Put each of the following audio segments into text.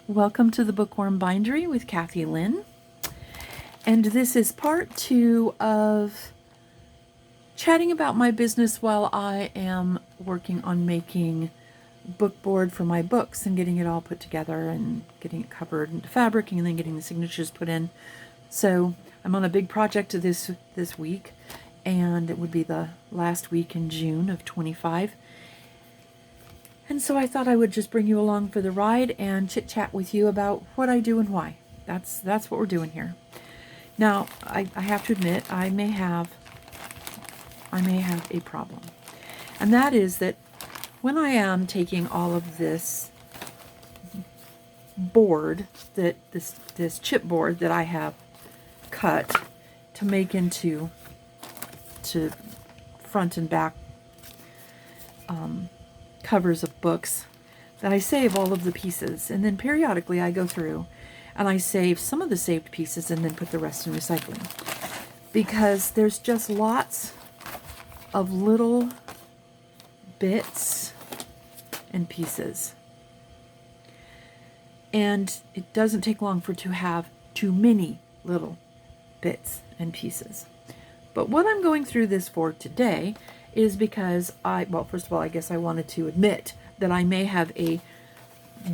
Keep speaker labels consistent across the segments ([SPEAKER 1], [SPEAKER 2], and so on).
[SPEAKER 1] Welcome to the Bookworm Bindery with Cathy-Lynn. And this is part 2 of chatting about my business while I am working on making book board for my books and getting it all put together and getting it covered into fabric and then getting the signatures put in. So I'm on a big project this week, and it would be the last week in June of 25. And so I thought I would just bring you along for the ride and chit-chat with you about what I do and why. That's what we're doing here. Now, I have to admit, I may have a problem. And that is that when I am taking all of this board, this chipboard that I have cut to make into front and back covers of books, that I save all of the pieces, and then periodically I go through and I save some of the saved pieces and then put the rest in recycling, because there's just lots of little bits and pieces, and it doesn't take long for to have too many little bits and pieces. But what I'm going through this for today is because well, first of all, I guess I wanted to admit that I may have a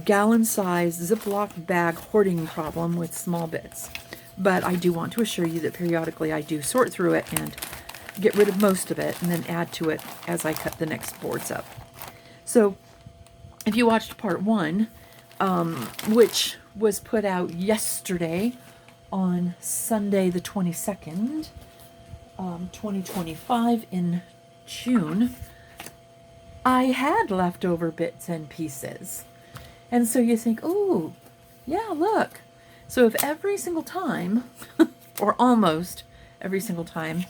[SPEAKER 1] gallon-sized Ziploc bag hoarding problem with small bits. But I do want to assure you that periodically I do sort through it and get rid of most of it and then add to it as I cut the next boards up. So if you watched part 1, which was put out yesterday on Sunday the 22nd, 2025 in June, I had leftover bits and pieces. And so you think, oh, yeah, look. So if every single time, or almost every single time,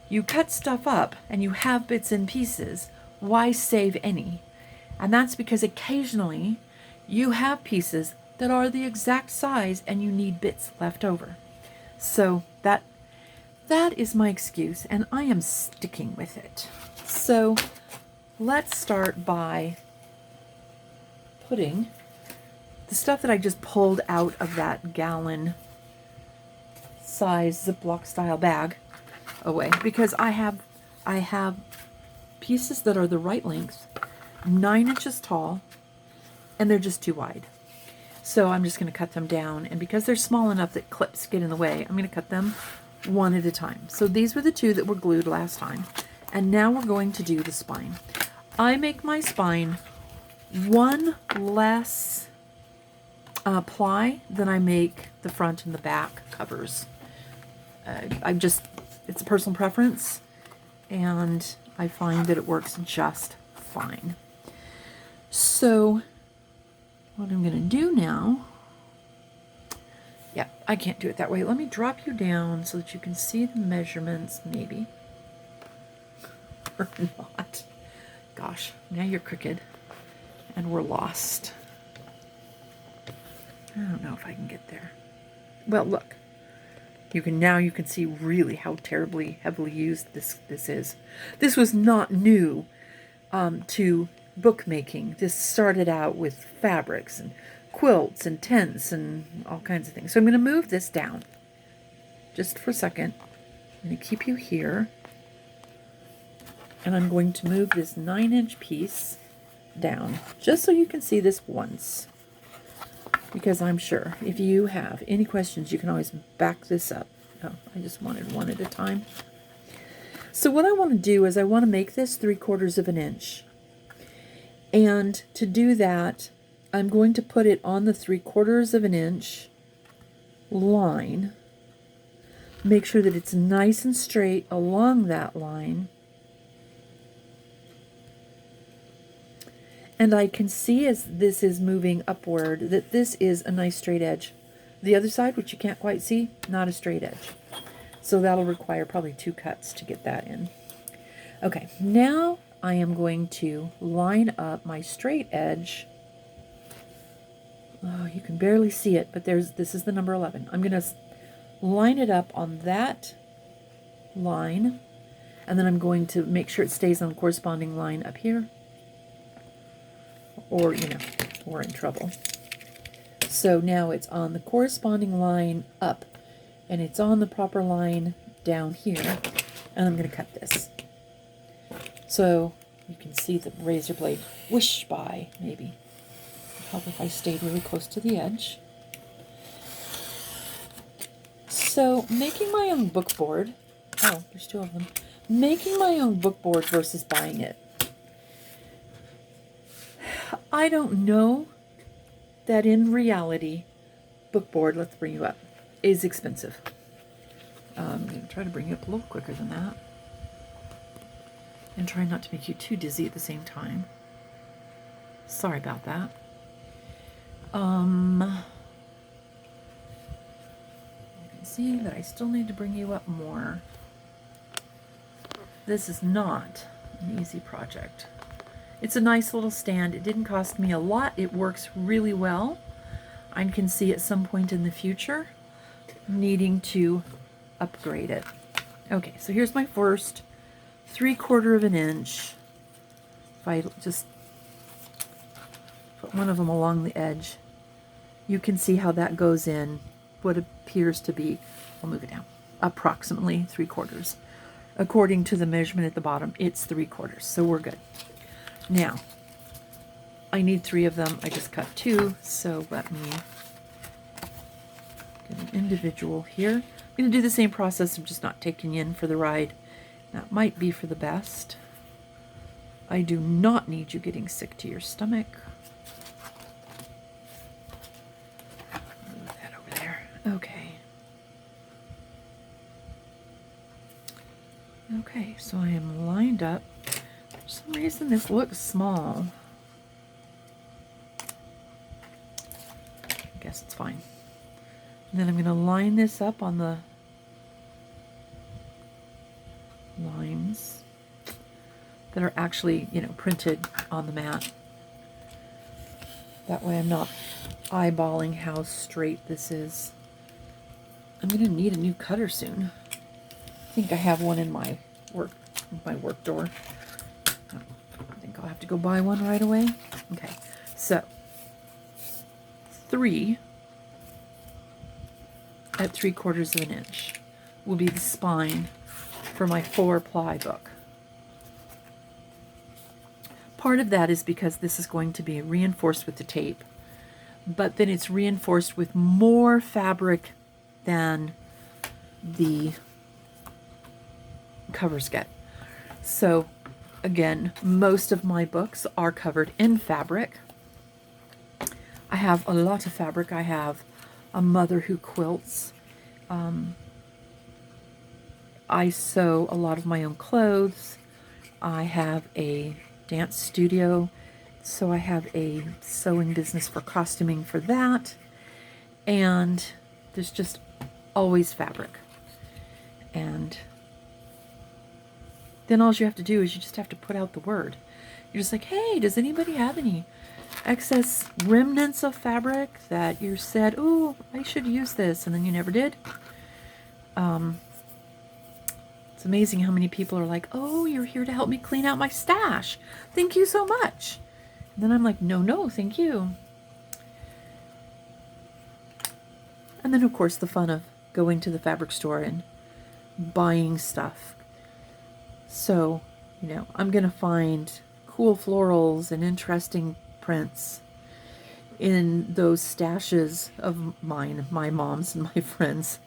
[SPEAKER 1] you cut stuff up and you have bits and pieces, why save any? And that's because occasionally you have pieces that are the exact size and you need bits left over. So that is my excuse, and I am sticking with it. So let's start by putting the stuff that I just pulled out of that gallon size Ziploc style bag away, because I have pieces that are the right length, 9 inches tall, and they're just too wide. So I'm just going to cut them down, and because they're small enough that clips get in the way, I'm going to cut them one at a time. So these were the 2 that were glued last time, and now we're going to do the spine. I make my spine one less ply than I make the front and the back covers. It's a personal preference, and I find that it works just fine. So what I'm going to do now, yeah, I can't do it that way. Let me drop you down so that you can see the measurements, maybe. Or not. Gosh, now you're crooked and we're lost. I don't know if I can get there. Well, look. You can see really how terribly heavily used this is. This was not new to bookmaking. This started out with fabrics and quilts and tents and all kinds of things. So I'm going to move this down just for a second. I'm going to keep you here. And I'm going to move this 9-inch piece down just so you can see this once. Because I'm sure if you have any questions, you can always back this up. Oh, I just wanted one at a time. So what I want to do is I want to make this 3/4 of an inch. And to do that, I'm going to put it on the 3/4 of an inch line. Make sure that it's nice and straight along that line. And I can see as this is moving upward that this is a nice straight edge. The other side, which you can't quite see, not a straight edge. So that'll require probably 2 cuts to get that in. Okay, now I am going to line up my straight edge. Oh, you can barely see it, but this is the number 11. I'm going to line it up on that line, and then I'm going to make sure it stays on the corresponding line up here. Or, we're in trouble. So now it's on the corresponding line up, and it's on the proper line down here, and I'm going to cut this. So you can see the razor blade whoosh by, maybe. It'd help if I stayed really close to the edge. So making my own book board, oh, there's two of them. Making my own book board versus buying it. I don't know that in reality, book board, let's bring you up, is expensive. I'm going to try to bring you up a little quicker than that. And try not to make you too dizzy at the same time. Sorry about that. You can see that I still need to bring you up more. This is not an easy project. It's a nice little stand. It didn't cost me a lot. It works really well. I can see at some point in the future needing to upgrade it. Okay, so here's my first 3/4 of an inch. If I just put one of them along the edge, you can see how that goes in what appears to be, I'll move it down, approximately 3/4. According to the measurement at the bottom, it's 3/4, so we're good. Now, I need 3 of them. I just cut 2, so let me get an individual here. I'm going to do the same process. I'm just not taking you in for the ride. That might be for the best. I do not need you getting sick to your stomach. Move that over there. Okay. Okay, so I am lined up. For some reason this looks small. I guess it's fine. And then I'm going to line this up on the lines that are actually, you know, printed on the mat. That way I'm not eyeballing how straight this is. I'm going to need a new cutter soon. I think I have one in my work drawer. I think I'll have to go buy one right away. Okay, so 3 at 3/4 of an inch will be the spine for my 4-ply book. Part of that is because this is going to be reinforced with the tape, but then it's reinforced with more fabric than the covers get. So again, most of my books are covered in fabric. I have a lot of fabric. I have a mother who quilts. I sew a lot of my own clothes. I have a dance studio, so I have a sewing business for costuming for that. And there's just always fabric. And then all you have to do is you just have to put out the word. You're just like, hey, does anybody have any excess remnants of fabric that you said, oh, I should use this, and then you never did? It's amazing how many people are like, oh, you're here to help me clean out my stash. Thank you so much. And then I'm like, no, thank you. And then, of course, the fun of going to the fabric store and buying stuff. So, you know, I'm going to find cool florals and interesting prints in those stashes of mine, my mom's and my friends.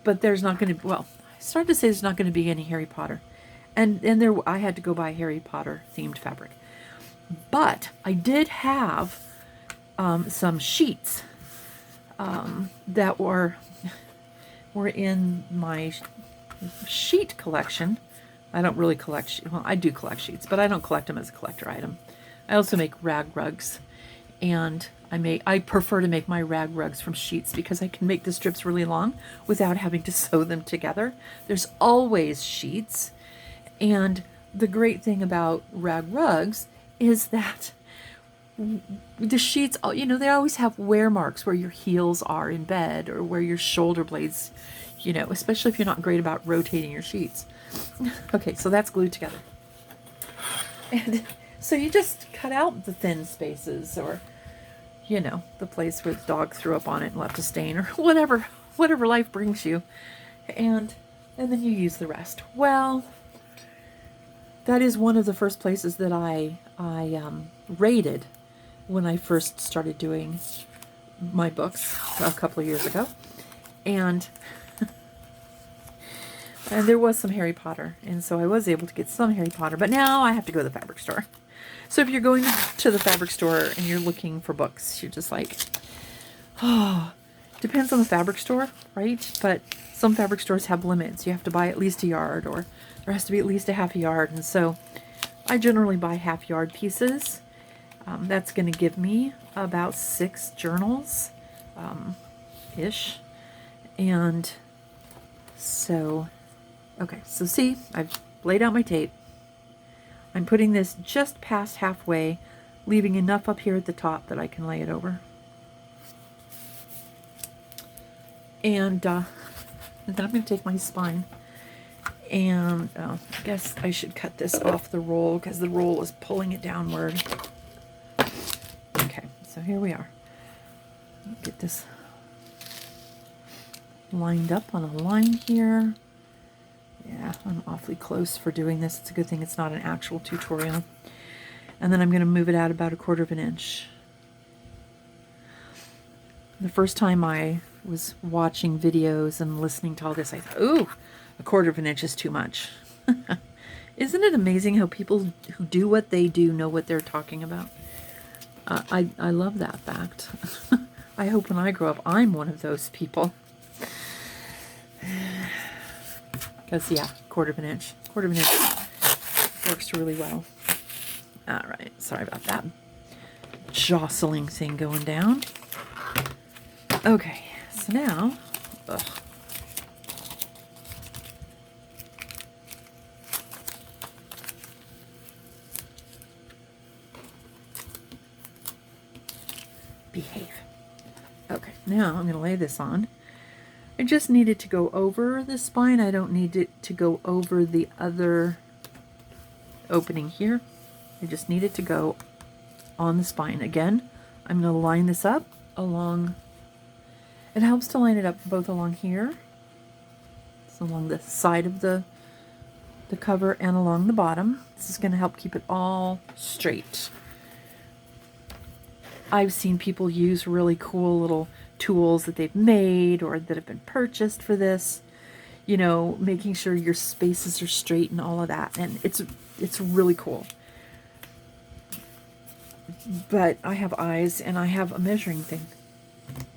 [SPEAKER 1] But there's not going to, well, I started to say there's not going to be any Harry Potter. And there, I had to go buy Harry Potter themed fabric. But I did have some sheets that were in my sheet collection. I don't really collect, well, I do collect sheets, but I don't collect them as a collector item. I also make rag rugs, and I prefer to make my rag rugs from sheets because I can make the strips really long without having to sew them together. There's always sheets, and the great thing about rag rugs is that the sheets, you know, they always have wear marks where your heels are in bed or where your shoulder blades, you know, especially if you're not great about rotating your sheets. Okay, so that's glued together. And so you just cut out the thin spaces, or you know, the place where the dog threw up on it and left a stain, or whatever life brings you. And then you use the rest. Well, that is one of the first places that I rated when I first started doing my books a couple of years ago. And there was some Harry Potter, and so I was able to get some Harry Potter, but now I have to go to the fabric store. So if you're going to the fabric store and you're looking for books, you're just like, oh, depends on the fabric store, right? But some fabric stores have limits. You have to buy at least a yard, or there has to be at least a half a yard, and so I generally buy half yard pieces. That's going to give me about 6 journals, ish. And so, okay, so see, I've laid out my tape. I'm putting this just past halfway, leaving enough up here at the top that I can lay it over. And then I'm going to take my spine, and I guess I should cut this off the roll because the roll is pulling it downward. Okay, so here we are. Get this lined up on a line here. Yeah, I'm awfully close for doing this. It's a good thing it's not an actual tutorial. And then I'm going to move it out about 1/4 inch. The first time I was watching videos and listening to all this, I thought, ooh, 1/4 inch is too much. Isn't it amazing how people who do what they do know what they're talking about? I love that fact. I hope when I grow up, I'm one of those people. Because, yeah, 1/4 inch. 1/4 inch works really well. All right, sorry about that jostling thing going down. Okay, so now, behave. Okay, now I'm going to lay this on. I just need it to go over the spine. I don't need it to go over the other opening here. I just need it to go on the spine. Again, I'm going to line this up along. It helps to line it up both along here, so along the side of the cover and along the bottom. This is going to help keep it all straight. I've seen people use really cool little tools that they've made or that have been purchased for this, you know, making sure your spaces are straight and all of that, and it's really cool. But I have eyes and I have a measuring thing,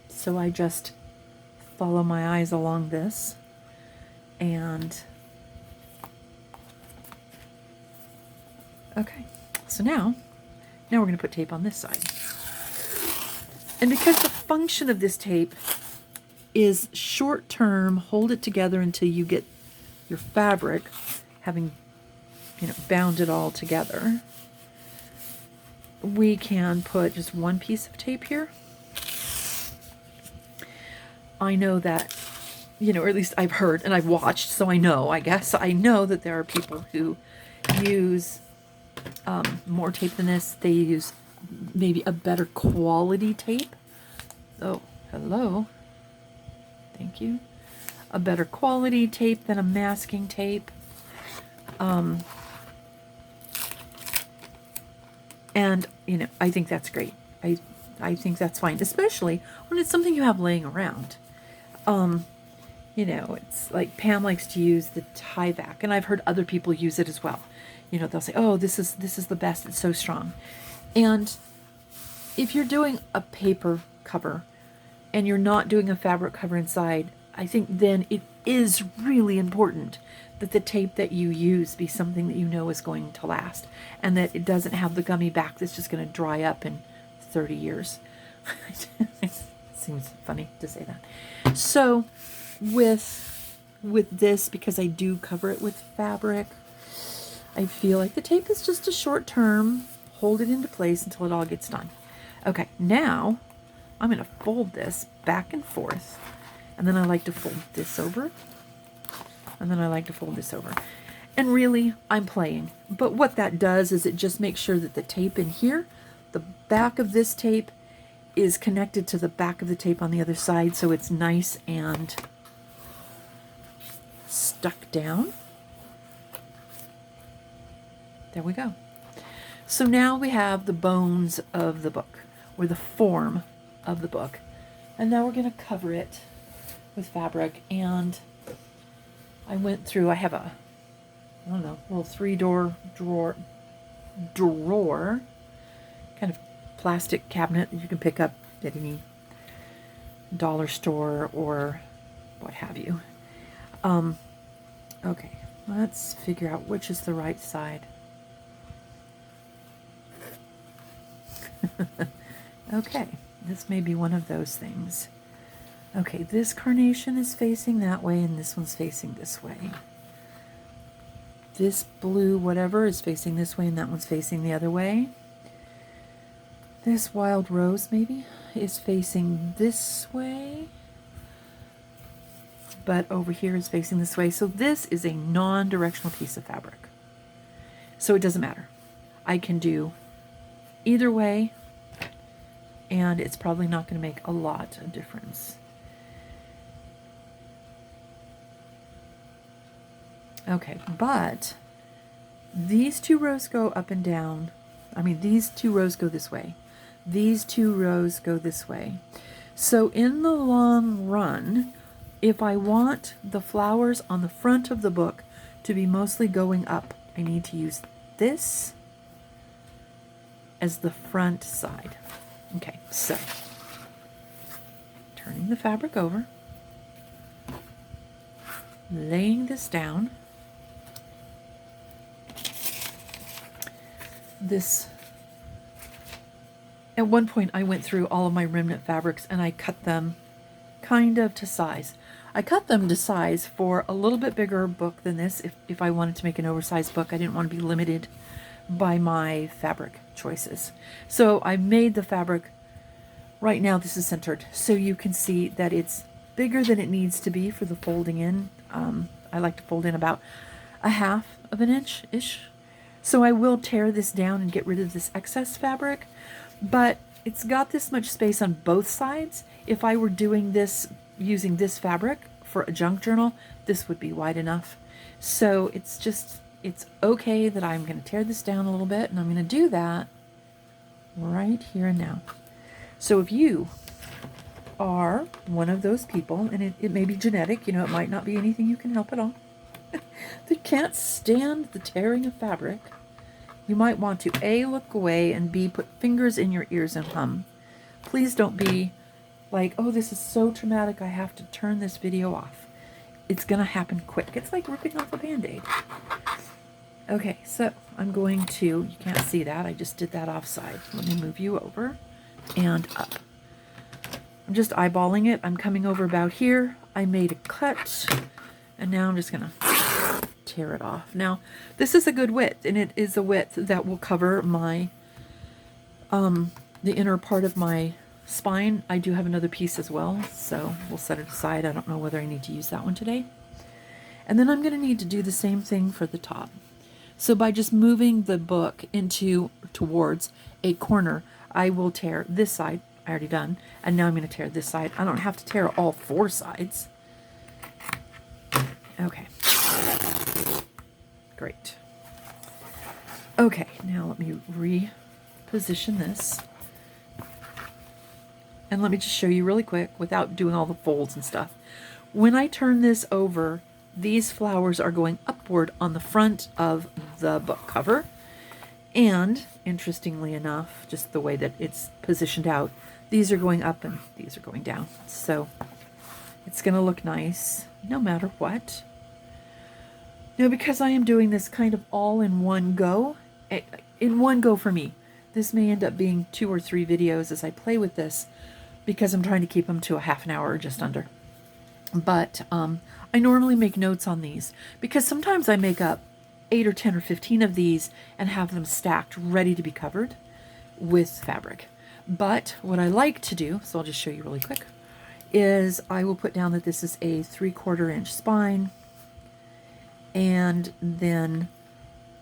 [SPEAKER 1] so I just follow my eyes along this, and okay, so now we're going to put tape on this side. And because the function of this tape is short term, hold it together until you get your fabric, having, you know, bound it all together, we can put just one piece of tape here. I know that, you know, or at least I've heard and I've watched, so I know, I guess, I know that there are people who use more tape than this. They use maybe a better quality tape. Oh, hello. Thank you. A better quality tape than a masking tape. And, you know, I think that's great. I think that's fine, especially when it's something you have laying around. You know, it's like Pam likes to use the Tyvek, and I've heard other people use it as well. You know, they'll say, oh, this is the best, it's so strong. And if you're doing a paper cover and you're not doing a fabric cover inside, I think then it is really important that the tape that you use be something that you know is going to last, and that it doesn't have the gummy back that's just going to dry up in 30 years. It seems funny to say that. So with this, because I do cover it with fabric, I feel like the tape is just a short term, hold it into place until it all gets done. Okay, now I'm going to fold this back and forth, and then I like to fold this over, and then I like to fold this over. And really, I'm playing. But what that does is it just makes sure that the tape in here, the back of this tape, is connected to the back of the tape on the other side, so it's nice and stuck down. There we go. So now we have the bones of the book, or the form of the book. And now we're going to cover it with fabric. And I went through, I have a, I don't know, little 3-door drawer, kind of plastic cabinet that you can pick up at any dollar store or what have you. Okay, let's figure out which is the right side. Okay, this may be one of those things. Okay, this carnation is facing that way and this one's facing this way. This blue whatever is facing this way and that one's facing the other way. This wild rose maybe is facing this way, but over here is facing this way. So this is a non-directional piece of fabric. So it doesn't matter. I can do either way, and it's probably not going to make a lot of difference. Okay, but these 2 rows go up and down. I mean, these 2 rows go this way. These 2 rows go this way. So in the long run, if I want the flowers on the front of the book to be mostly going up, I need to use this as the front side. Okay, so turning the fabric over, laying this down. This, at one point I went through all of my remnant fabrics and I cut them kind of to size. I cut them to size for a little bit bigger book than this. If I wanted to make an oversized book, I didn't want to be limited by my fabric choices. So I made the fabric, right now this is centered, so you can see that it's bigger than it needs to be for the folding in. I like to fold in about 1/2 of an inch-ish. So I will tear this down and get rid of this excess fabric, but it's got this much space on both sides. If I were doing this, using this fabric for a junk journal, this would be wide enough. So it's okay that I'm going to tear this down a little bit, and I'm going to do that right here and now. So if you are one of those people, and it may be genetic, you know, it might not be anything you can help at all, that can't stand the tearing of fabric, you might want to A, look away, and B, put fingers in your ears and hum. Please don't be like, oh, this is so traumatic, I have to turn this video off. It's going to happen quick. It's like ripping off a Band-Aid. Okay, so I'm going to, you can't see that, I just did that offside. Let me move you over and up. I'm just eyeballing it. I'm coming over about here. I made a cut, and now I'm just going to tear it off. Now, this is a good width, and it is a width that will cover my, the inner part of my spine. I do have another piece as well, so we'll set it aside. I don't know whether I need to use that one today. And then I'm going to need to do the same thing for the top. So by just moving the book towards a corner, I will tear this side. I already done. And now I'm going to tear this side. I don't have to tear all 4 sides. Okay. Great. Okay, now let me reposition this. And let me just show you really quick without doing all the folds and stuff. When I turn this over, these flowers are going upward on the front of the book cover. And interestingly enough, just the way that it's positioned out, these are going up and these are going down. So it's going to look nice no matter what. Now, because I am doing this kind of all in one go for me, this may end up being 2 or 3 videos as I play with this, because I'm trying to keep them to a half an hour or just under. But I normally make notes on these, because sometimes I make up 8 or 10 or 15 of these and have them stacked ready to be covered with fabric. But what I like to do, so I'll just show you really quick, is I will put down that this is a 3/4 inch spine, and then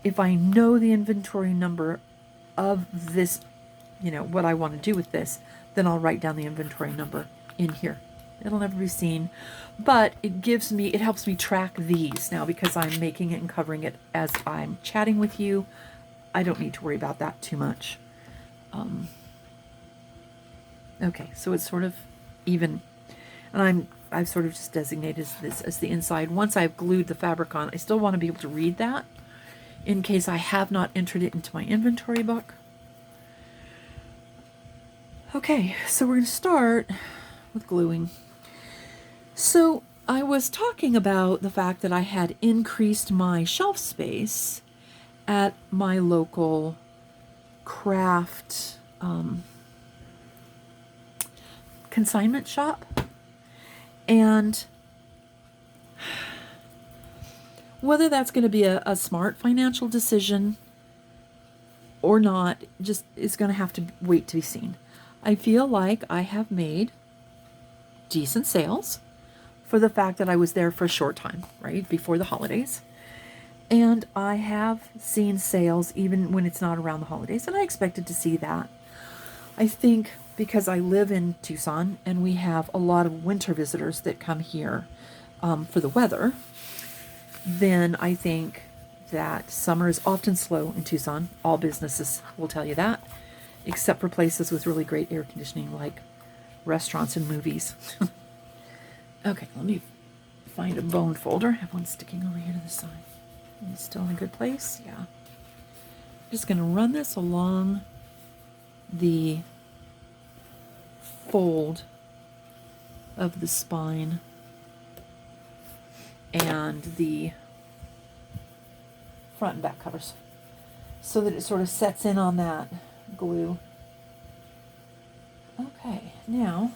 [SPEAKER 1] if I know the inventory number of this, you know, what I want to do with this, then I'll write down the inventory number in here. It'll never be seen, but it helps me track these now because I'm making it and covering it as I'm chatting with you. I don't need to worry about that too much. Okay, so it's sort of even, and I've sort of just designated this as the inside. Once I've glued the fabric on, I still want to be able to read that in case I have not entered it into my inventory book. Okay, so we're going to start with gluing. So I was talking about the fact that I had increased my shelf space at my local craft consignment shop. And whether that's going to be a smart financial decision or not, just is going to have to wait to be seen. I feel like I have made decent sales for the fact that I was there for a short time, right, before the holidays. And I have seen sales even when it's not around the holidays, and I expected to see that. I think because I live in Tucson and we have a lot of winter visitors that come here for the weather, then I think that summer is often slow in Tucson. All businesses will tell you that, except for places with really great air conditioning like restaurants and movies. Okay, let me find a bone folder. I have one sticking over here to the side. It's still in a good place? Yeah. I'm just going to run this along the fold of the spine and the front and back covers so that it sort of sets in on that glue. Okay, now,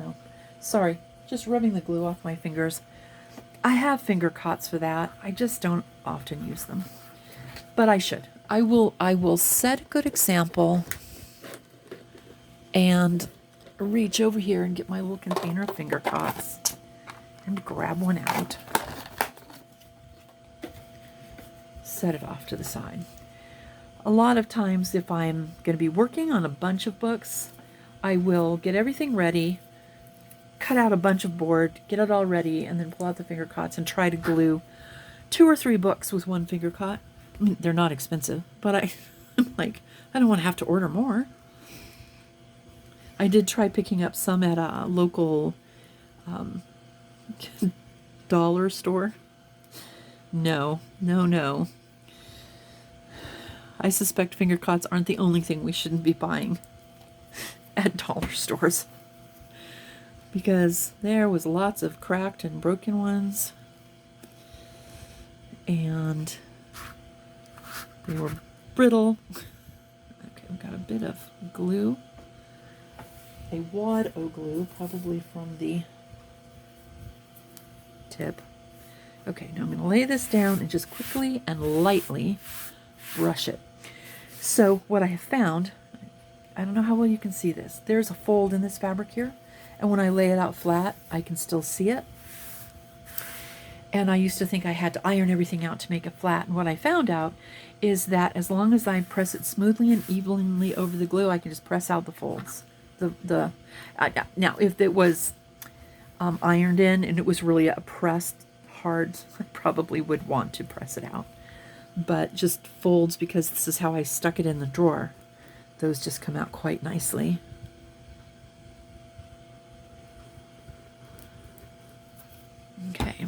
[SPEAKER 1] oh, sorry, just rubbing the glue off my fingers. I have finger cots for that. I just don't often use them, but I should. I will set a good example and reach over here and get my little container of finger cots and grab one out. Set it off to the side. A lot of times if I'm going to be working on a bunch of books, I will get everything ready, cut out a bunch of board, get it all ready, and then pull out the finger cots and try to glue 2 or 3 books with one finger cot. I mean, they're not expensive, but I'm like, I don't want to have to order more. I did try picking up some at a local dollar store. No. I suspect finger cots aren't the only thing we shouldn't be buying at dollar stores, because there was lots of cracked and broken ones, and they were brittle. Okay, we've got a bit of glue, a wad of glue, probably from the tip. Okay, now I'm going to lay this down and just quickly and lightly brush it. So what I have found, I don't know how well you can see this, there's a fold in this fabric here, and when I lay it out flat, I can still see it. And I used to think I had to iron everything out to make it flat, and what I found out is that as long as I press it smoothly and evenly over the glue, I can just press out the folds. Now, if it was ironed in and it was really a pressed hard, I probably would want to press it out. But just folds, because this is how I stuck it in the drawer, those just come out quite nicely. Okay.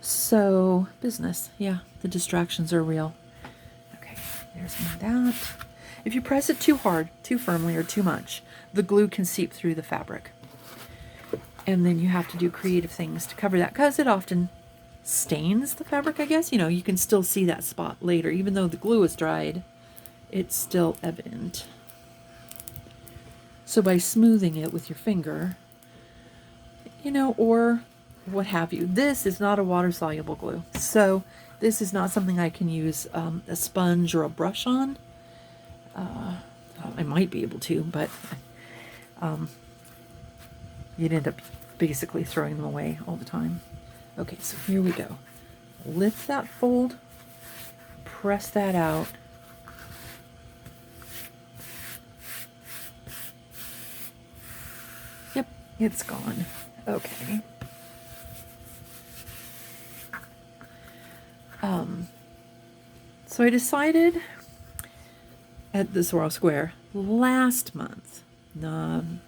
[SPEAKER 1] So, business. Yeah, the distractions are real. Okay, there's that. If you press it too hard, too firmly, or too much, the glue can seep through the fabric. And then you have to do creative things to cover that, because it often stains the fabric, I guess. You know, you can still see that spot later. Even though the glue is dried, it's still evident. So by smoothing it with your finger, you know, or what have you. This is not a water-soluble glue. So this is not something I can use a sponge or a brush on. I might be able to, but you'd end up basically throwing them away all the time. Okay, so here we go. Lift that fold, press that out, It's gone. Okay. So I decided at the Sorrel Square last month,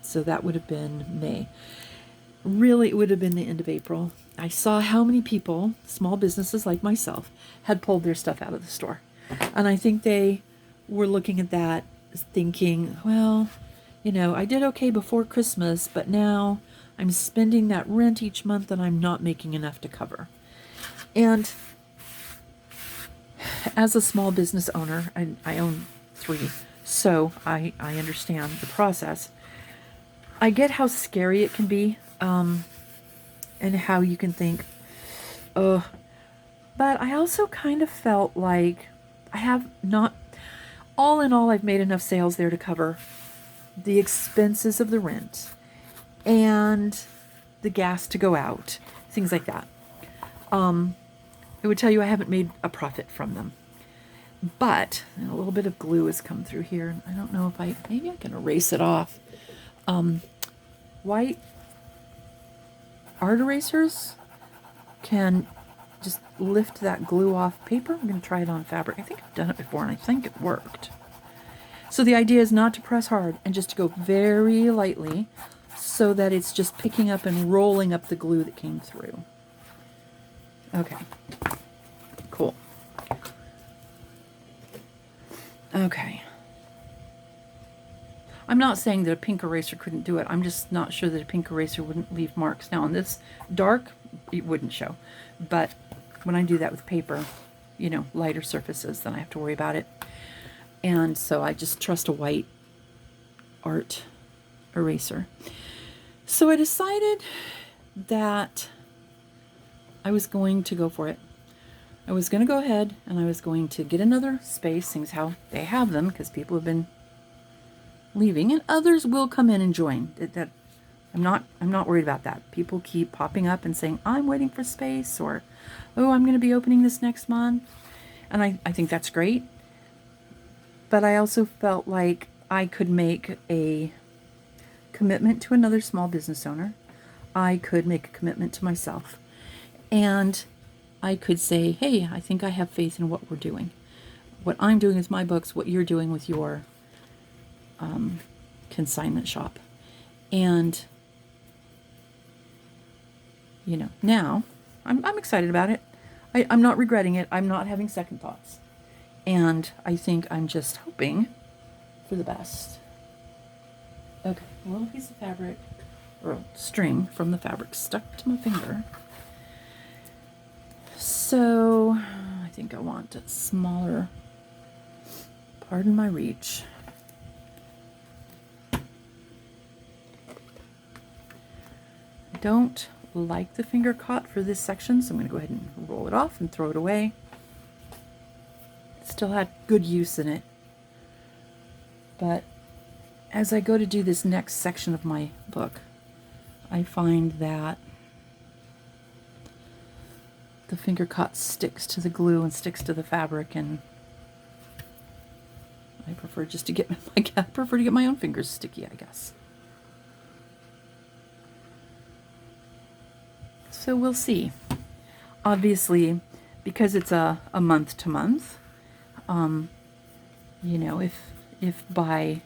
[SPEAKER 1] so that would have been May. Really, it would have been the end of April. I saw how many people, small businesses like myself, had pulled their stuff out of the store. And I think they were looking at that thinking, well, I did okay before Christmas, but now I'm spending that rent each month and I'm not making enough to cover. And as a small business owner, I own 3, so I understand the process. I get how scary it can be, and how you can think, oh, but I also kind of felt like I have not, all in all, I've made enough sales there to cover the expenses of the rent and the gas to go out, things like that. It would tell you I haven't made a profit from them. But a little bit of glue has come through here. I don't know if maybe I can erase it off. White art erasers can just lift that glue off paper. I'm going to try it on fabric. I think I've done it before and I think it worked. So the idea is not to press hard and just to go very lightly so that it's just picking up and rolling up the glue that came through. Okay, cool. Okay. I'm not saying that a pink eraser couldn't do it. I'm just not sure that a pink eraser wouldn't leave marks. Now on this dark, it wouldn't show. But when I do that with paper, lighter surfaces, then I have to worry about it. And so I just trust a white art eraser. So I decided that I was going to go for it. I was going to go ahead and I was going to get another space, things how they have them, because people have been leaving and others will come in and join. That I'm not worried about that. People keep popping up and saying, I'm waiting for space, or, oh, I'm going to be opening this next month. And I think that's great. But I also felt like I could make a commitment to another small business owner. I could make a commitment to myself. And I could say, hey, I think I have faith in what we're doing. What I'm doing with my books, what you're doing with your consignment shop. And, now I'm excited about it. I'm not regretting it. I'm not having second thoughts. And I think I'm just hoping for the best. Okay, a little piece of fabric, or string from the fabric stuck to my finger. So I think I want a smaller, pardon my reach. I don't like the finger caught for this section, so I'm going to go ahead and roll it off and throw it away. It still had good use in it. But as I go to do this next section of my book, I find that the finger cut sticks to the glue and sticks to the fabric, and I prefer just to get my own fingers sticky, I guess. So we'll see. Obviously, because it's a month to month, if by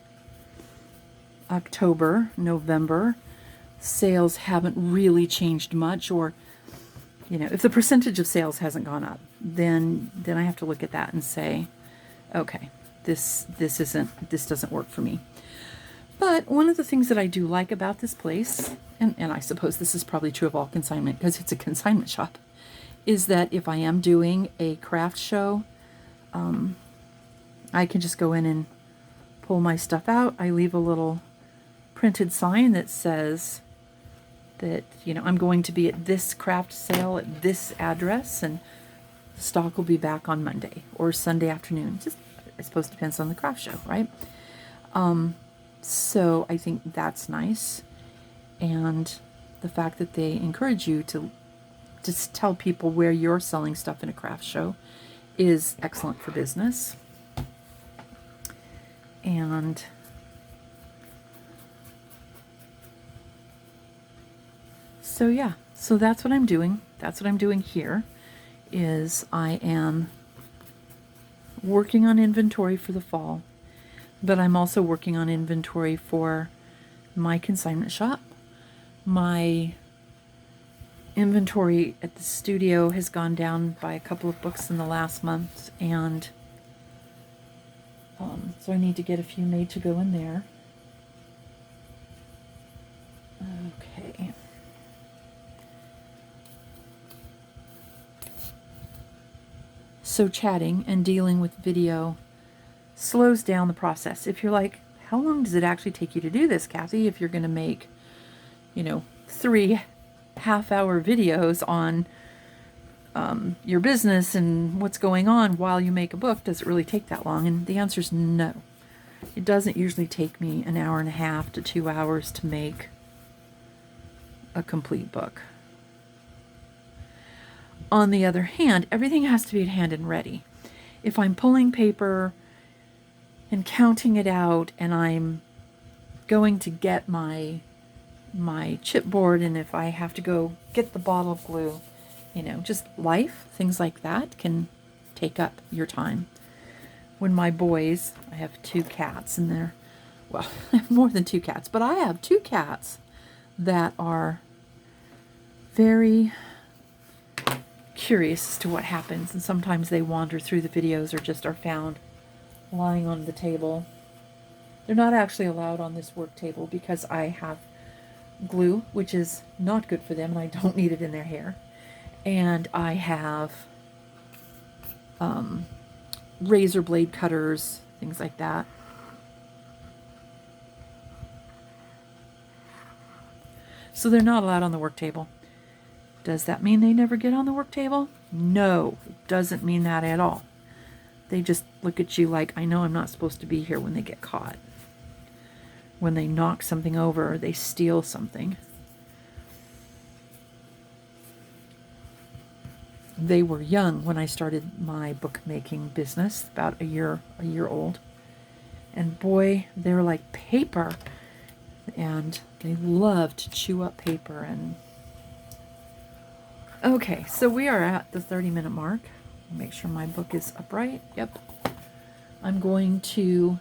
[SPEAKER 1] October, November, sales haven't really changed much, or if the percentage of sales hasn't gone up, then I have to look at that and say, okay, this doesn't work for me. But one of the things that I do like about this place, and I suppose this is probably true of all consignment because it's a consignment shop, is that if I am doing a craft show, I can just go in and pull my stuff out. I leave a little printed sign that says that, I'm going to be at this craft sale at this address, and stock will be back on Monday or Sunday afternoon. Just, I suppose, depends on the craft show, right? So I think that's nice. And the fact that they encourage you to just tell people where you're selling stuff in a craft show is excellent for business. And So yeah, so that's what I'm doing. That's what I'm doing here, is I am working on inventory for the fall, but I'm also working on inventory for my consignment shop. My inventory at the studio has gone down by a couple of books in the last month, and so I need to get a few made to go in there. Okay. So chatting and dealing with video slows down the process. If you're like, how long does it actually take you to do this, Cathy? If you're going to make, 3 half-hour videos on your business and what's going on while you make a book, does it really take that long? And the answer is no. It doesn't usually take me an hour and a half to 2 hours to make a complete book. On the other hand, everything has to be at hand and ready. If I'm pulling paper and counting it out, and I'm going to get my chipboard, and if I have to go get the bottle of glue, just life, things like that can take up your time. When my boys, I have 2 cats in there. Well, I have more than 2 cats, but I have 2 cats that are very curious as to what happens, and sometimes they wander through the videos or just are found lying on the table. They're not actually allowed on this work table because I have glue, which is not good for them, and I don't need it in their hair. And I have razor blade cutters, things like that. So they're not allowed on the work table. Does that mean they never get on the work table? No, it doesn't mean that at all. They just look at you like, I know I'm not supposed to be here when they get caught. When they knock something over or they steal something. They were young when I started my bookmaking business, about a year old. And boy, they were like paper. And they love to chew up paper. And okay, so we are at the 30-minute mark. Make sure my book is upright. Yep. I'm going to,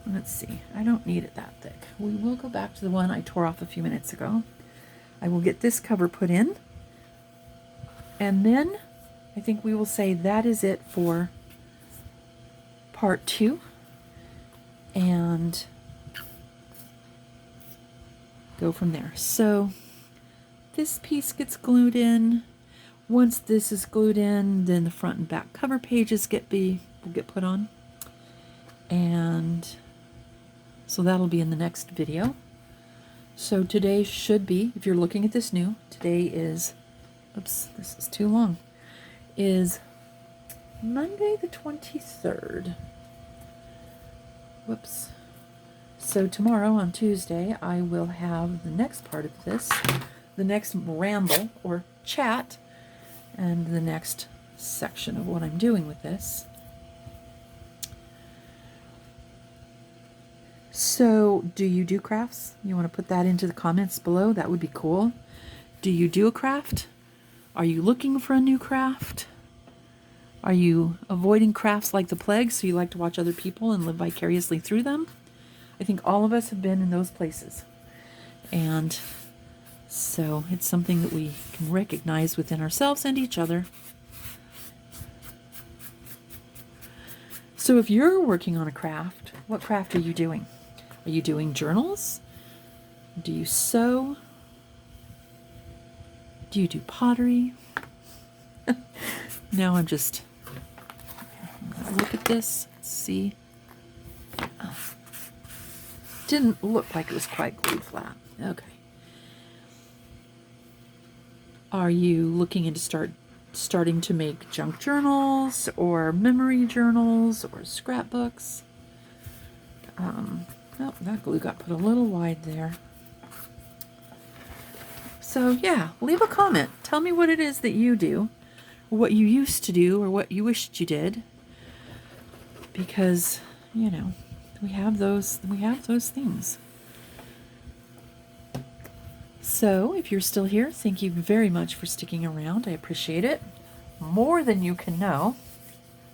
[SPEAKER 1] let's see, I don't need it that thick. We will go back to the one I tore off a few minutes ago. I will get this cover put in. And then I think we will say that is it for part 2. And go from there. So this piece gets glued in. Once this is glued in, then the front and back cover pages will get put on. And so that'll be in the next video. So today should be, if you're looking at this new, today is, oops, this is too long, is Monday the 23rd. Whoops. So tomorrow on Tuesday, I will have the next part of this, the next ramble or chat, and the next section of what I'm doing with this. So, do you do crafts? You want to put that into the comments below? That would be cool. Do you do a craft? Are you looking for a new craft? Are you avoiding crafts like the plague, so you like to watch other people and live vicariously through them? I think all of us have been in those places. And so it's something that we can recognize within ourselves and each other. So if you're working on a craft, what craft are you doing? Are you doing journals? Do you sew? Do you do pottery? Now I'm just, look at this, see. Oh. Didn't look like it was quite glued flat. Okay. Are you looking into starting to make junk journals or memory journals or scrapbooks? Oh, that glue got put a little wide there. So yeah, leave a comment. Tell me what it is that you do, or what you used to do, or what you wished you did. Because, we have those things. So So if you're still here, thank you very much for sticking around. I appreciate it. More than you can know.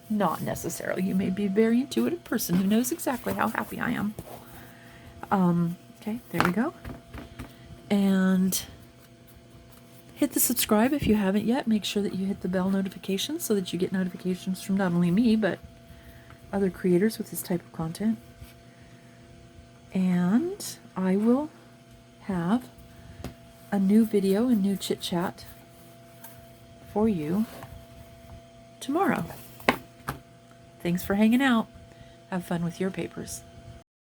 [SPEAKER 1] Not necessarily. You may be a very intuitive person who knows exactly how happy I am. Okay, there we go. And hit the subscribe if you haven't yet. Make sure that you hit the bell notification so that you get notifications from not only me, but other creators with this type of content. And I will have a new video, a new chit chat for you tomorrow. Thanks for hanging out. Have fun with your papers.